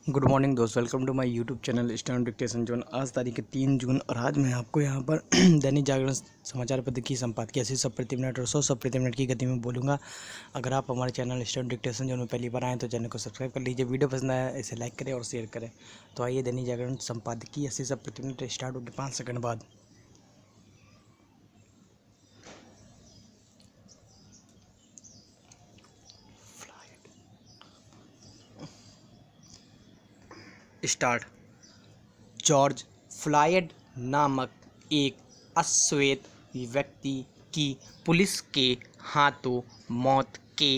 Good morning दोस्त, welcome to my YouTube channel stand dictation zone. आज तारीख है 3 जून और आज मैं आपको यहाँ पर दैनिक जागरण समाचार पत्र की संपादकीय 80 शब्द प्रति मिनट और 100 शब्द प्रति मिनट की गति में बोलूँगा। अगर आप हमारे चैनल स्टैंड डिक्टेशन जोन में पहली बार आएँ तो चैनल को सब्सक्राइब कर लीजिए। वीडियो पसंद आया इसे लाइक करें और शेयर करें। तो आइए दैनिक जागरण संपादकीय 80 शब्द प्रति मिनट स्टार्ट होकर 5 सेकंड बाद। स्टार्ट। जॉर्ज फ्लॉयड नामक एक अश्वेत व्यक्ति की पुलिस के हाथों मौत के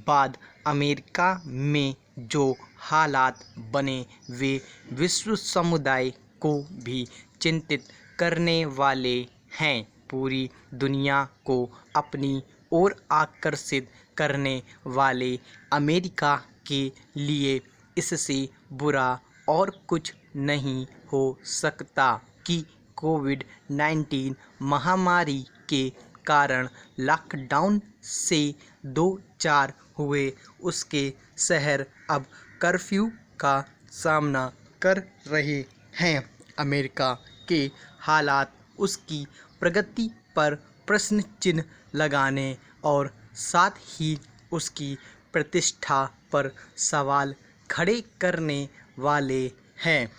बाद अमेरिका में जो हालात बने वे विश्व समुदाय को भी चिंतित करने वाले हैं। पूरी दुनिया को अपनी ओर आकर्षित करने वाले अमेरिका के लिए इससे बुरा और कुछ नहीं हो सकता कि कोविड-19 महामारी के कारण लॉकडाउन से दो चार हुए उसके शहर अब कर्फ्यू का सामना कर रहे हैं। अमेरिका के हालात उसकी प्रगति पर प्रश्न चिन्ह लगाने और साथ ही उसकी प्रतिष्ठा पर सवाल खड़े करने वाले हैं।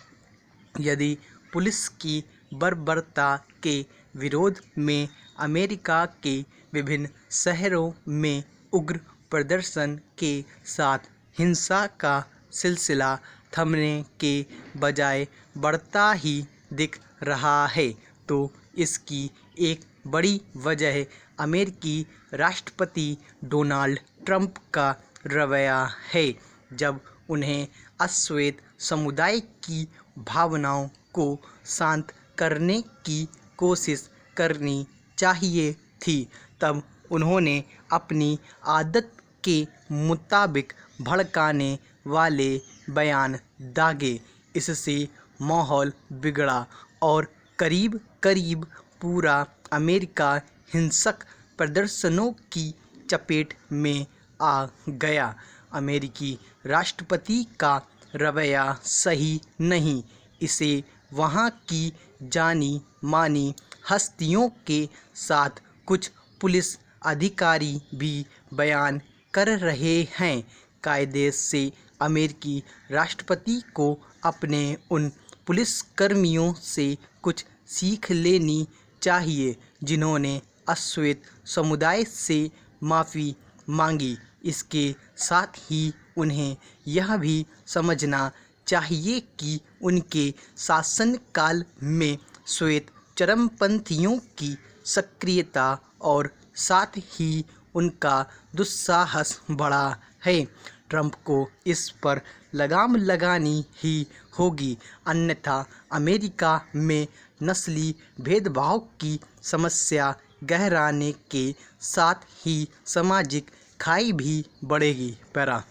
यदि पुलिस की बर्बरता के विरोध में अमेरिका के विभिन्न शहरों में उग्र प्रदर्शन के साथ हिंसा का सिलसिला थमने के बजाय बढ़ता ही दिख रहा है, तो इसकी एक बड़ी वजह अमेरिकी राष्ट्रपति डोनाल्ड ट्रंप का रवैया है। जब उन्हें अश्वेत समुदाय की भावनाओं को शांत करने की कोशिश करनी चाहिए थी, तब उन्होंने अपनी आदत के मुताबिक भड़काने वाले बयान दागे। इससे माहौल बिगड़ा और करीब करीब पूरा अमेरिका हिंसक प्रदर्शनों की चपेट में आ गया। अमेरिकी राष्ट्रपति का रवैया सही नहीं, इसे वहाँ की जानी मानी हस्तियों के साथ कुछ पुलिस अधिकारी भी बयान कर रहे हैं। कायदे से अमेरिकी राष्ट्रपति को अपने उन पुलिसकर्मियों से कुछ सीख लेनी चाहिए जिन्होंने अश्वेत समुदाय से माफ़ी मांगी। इसके साथ ही उन्हें यह भी समझना चाहिए कि उनके शासनकाल में श्वेत चरमपंथियों की सक्रियता और साथ ही उनका दुस्साहस बढ़ा है। ट्रंप को इस पर लगाम लगानी ही होगी, अन्यथा अमेरिका में नस्ली भेदभाव की समस्या गहराने के साथ ही सामाजिक खाई भी बढ़ेगी। पैरा।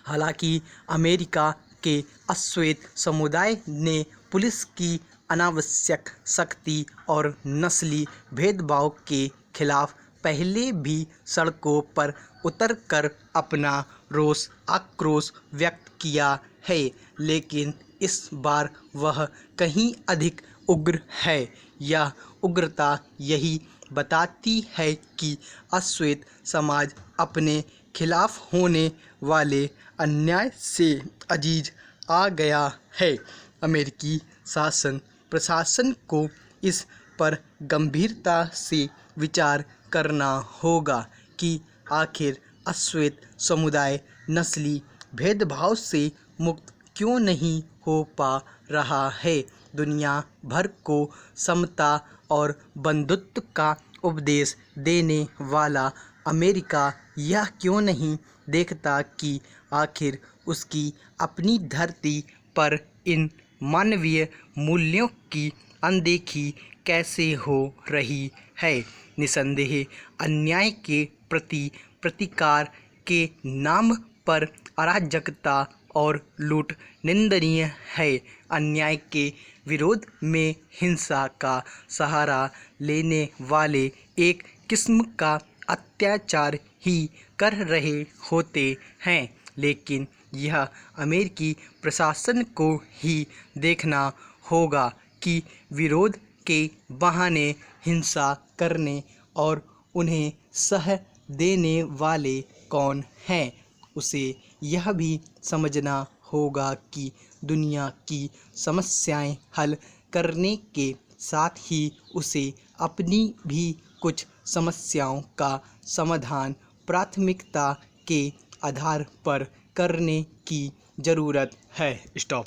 हालांकि अमेरिका के अश्वेत समुदाय ने पुलिस की अनावश्यक सख्ती और नस्ली भेदभाव के खिलाफ पहले भी सड़कों पर उतरकर अपना रोष आक्रोश व्यक्त किया है, लेकिन इस बार वह कहीं अधिक उग्र है। यह उग्रता यही बताती है कि अश्वेत समाज अपने खिलाफ होने वाले अन्याय से अजीज आ गया है। अमेरिकी शासन प्रशासन को इस पर गंभीरता से विचार करना होगा कि आखिर अश्वेत समुदाय नस्ली भेदभाव से मुक्त क्यों नहीं हो पा रहा है। दुनिया भर को समता और बंधुत्व का उपदेश देने वाला अमेरिका यह क्यों नहीं देखता कि आखिर उसकी अपनी धरती पर इन मानवीय मूल्यों की अनदेखी कैसे हो रही है। निसंदेह अन्याय के प्रति प्रतिकार के नाम पर अराजकता और लूट निंदनीय है। अन्याय के विरोध में हिंसा का सहारा लेने वाले एक किस्म का अत्याचार ही कर रहे होते हैं, लेकिन यह अमेरिकी प्रशासन को ही देखना होगा कि विरोध के बहाने हिंसा करने और उन्हें सह देने वाले कौन हैं। उसे यह भी समझना होगा कि दुनिया की समस्याएं हल करने के साथ ही उसे अपनी भी कुछ समस्याओं का समाधान प्राथमिकता के आधार पर करने की ज़रूरत है। स्टॉप।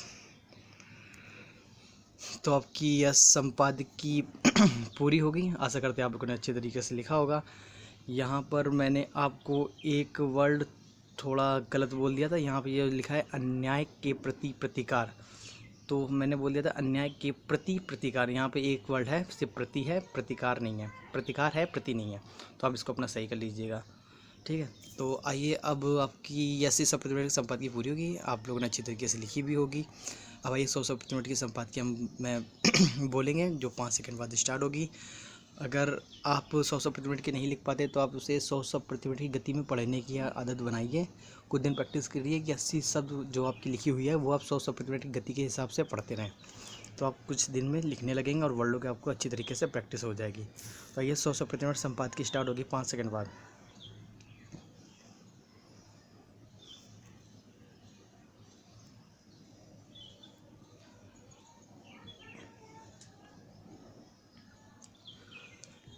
तो आपकी यह संपादकीय पूरी हो गई। आशा करते हैं आप लोगों ने अच्छे तरीके से लिखा होगा। यहाँ पर मैंने आपको एक वर्ड थोड़ा गलत बोल दिया था। यहाँ पे यह लिखा है अन्याय के प्रति प्रतिकार, तो मैंने बोल दिया था अन्याय के प्रति प्रतिकार। यहाँ पे एक वर्ड है, सिर्फ प्रति है, प्रतिकार नहीं है। प्रतिकार है, प्रति नहीं है, तो आप इसको अपना सही कर लीजिएगा। ठीक है, तो आइए अब आपकी 80 शब्द की संपादकीय पूरी होगी। आप लोगों ने अच्छी तरीके से लिखी भी होगी। अब आइए 100 शब्द की संपादकीय मैं बोलेंगे, जो 5 सेकंड बाद स्टार्ट होगी। अगर आप 100 शब्द प्रति मिनट के नहीं लिख पाते तो आप उसे 100 शब्द प्रति मिनट की गति में पढ़ने की आदत बनाइए। कुछ दिन प्रैक्टिस करिए कि 80 शब्द जो आपकी लिखी हुई है वो आप 100 शब्द प्रति मिनट की गति के हिसाब से पढ़ते रहें, तो आप कुछ दिन में लिखने लगेंगे और वर्डों की आपको अच्छी तरीके से प्रैक्टिस हो जाएगी। तो ये 100 शब्द प्रति मिनट संपादकीय स्टार्ट होगी 5 सेकंड बाद।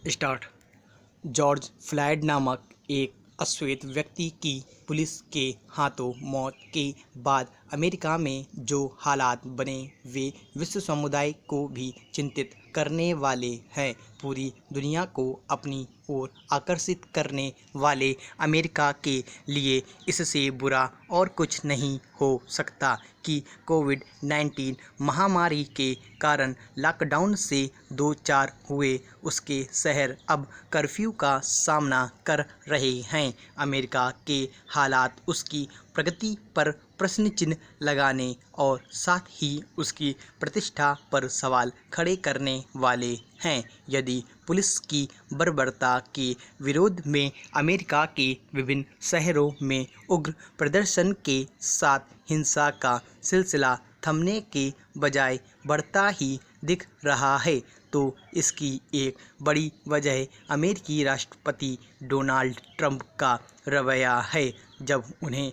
स्टार्ट। जॉर्ज फ्लॉयड नामक एक अश्वेत व्यक्ति की पुलिस के हाथों मौत के बाद अमेरिका में जो हालात बने वे विश्व समुदाय को भी चिंतित करने वाले हैं। पूरी दुनिया को अपनी ओर आकर्षित करने वाले अमेरिका के लिए इससे बुरा और कुछ नहीं हो सकता कि कोविड-19 महामारी के कारण लॉकडाउन से दो चार हुए उसके शहर अब कर्फ्यू का सामना कर रहे हैं। अमेरिका के हालात उसकी प्रगति पर प्रश्न चिन्ह लगाने और साथ ही उसकी प्रतिष्ठा पर सवाल खड़े करने वाले हैं। यदि पुलिस की बर्बरता के विरोध में अमेरिका के विभिन्न शहरों में उग्र प्रदर्शन के साथ हिंसा का सिलसिला थमने के बजाय बढ़ता ही दिख रहा है, तो इसकी एक बड़ी वजह अमेरिकी राष्ट्रपति डोनाल्ड ट्रंप का रवैया है। जब उन्हें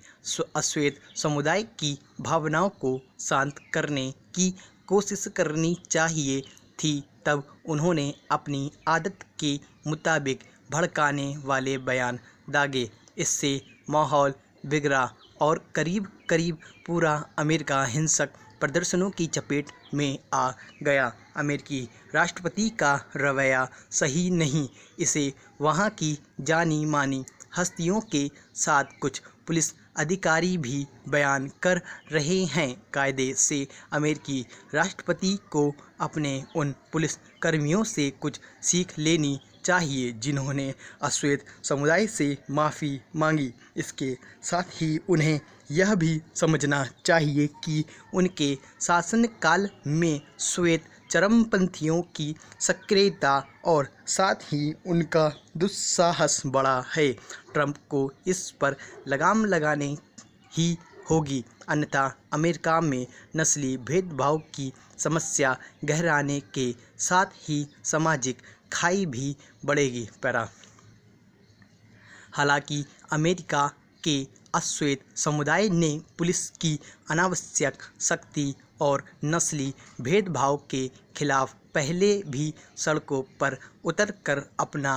अश्वेत समुदाय की भावनाओं को शांत करने की कोशिश करनी चाहिए थी, तब उन्होंने अपनी आदत के मुताबिक भड़काने वाले बयान दागे। इससे माहौल बिगड़ा और करीब करीब पूरा अमेरिका हिंसक प्रदर्शनों की चपेट में आ गया। अमेरिकी राष्ट्रपति का रवैया सही नहीं, इसे वहाँ की जानी मानी हस्तियों के साथ कुछ पुलिस अधिकारी भी बयान कर रहे हैं। कायदे से अमेरिकी राष्ट्रपति को अपने उन पुलिस कर्मियों से कुछ सीख लेनी चाहिए जिन्होंने अश्वेत समुदाय से माफ़ी मांगी। इसके साथ ही उन्हें यह भी समझना चाहिए कि उनके शासनकाल में श्वेत चरमपंथियों की सक्रियता और साथ ही उनका दुस्साहस बढ़ा है। ट्रंप को इस पर लगाम लगाने ही होगी, अन्यथा अमेरिका में नस्ली भेदभाव की समस्या गहराने के साथ ही सामाजिक खाई भी बढ़ेगी। हालांकि अमेरिका के अश्वेत समुदाय ने पुलिस की अनावश्यक सख्ती और नस्ली भेदभाव के खिलाफ पहले भी सड़कों पर उतरकर अपना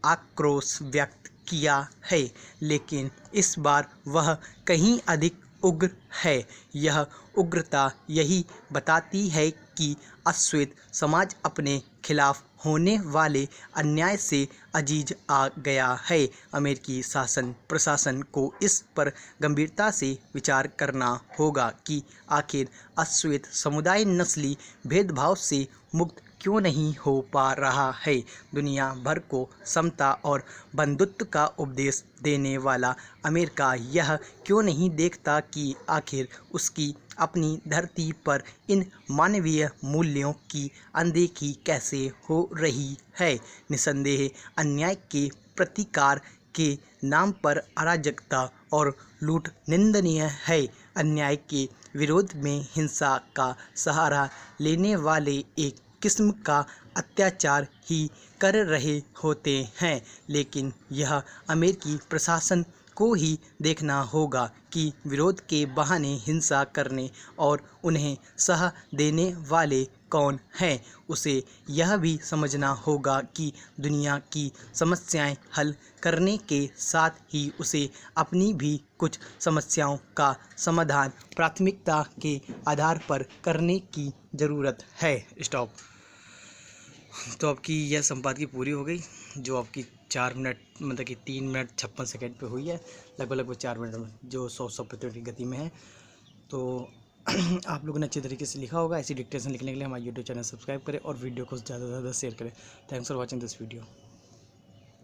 आक्रोश व्यक्त किया है, लेकिन इस बार वह कहीं अधिक उग्र है। यह उग्रता यही बताती है कि अश्वेत समाज अपने खिलाफ होने वाले अन्याय से अजीज आ गया है। अमेरिकी शासन प्रशासन को इस पर गंभीरता से विचार करना होगा कि आखिर अश्वेत समुदाय नस्ली भेदभाव से मुक्त क्यों नहीं हो पा रहा है। दुनिया भर को समता और बंधुत्व का उपदेश देने वाला अमेरिका यह क्यों नहीं देखता कि आखिर उसकी अपनी धरती पर इन मानवीय मूल्यों की अनदेखी कैसे हो रही है। निस्संदेह अन्याय के प्रतिकार के नाम पर अराजकता और लूट निंदनीय है। अन्याय के विरोध में हिंसा का सहारा लेने वाले एक किस्म का अत्याचार ही कर रहे होते हैं, लेकिन यह अमेरिकी प्रशासन को ही देखना होगा कि विरोध के बहाने हिंसा करने और उन्हें सह देने वाले कौन हैं। उसे यह भी समझना होगा कि दुनिया की समस्याएं हल करने के साथ ही उसे अपनी भी कुछ समस्याओं का समाधान प्राथमिकता के आधार पर करने की ज़रूरत है। स्टॉप। तो आपकी यह संपादकीय पूरी हो गई, जो आपकी 4 मिनट मतलब कि 3 मिनट 56 सेकंड पे हुई है, लगभग 4 मिनट में, जो 100 प्रतिशत की गति में है। तो आप लोगों ने अच्छे तरीके से लिखा होगा। ऐसी डिक्टेशन लिखने के लिए हमारे यूट्यूब चैनल सब्सक्राइब करें और वीडियो को ज़्यादा से ज़्यादा शेयर करें। Thanks for watching this video.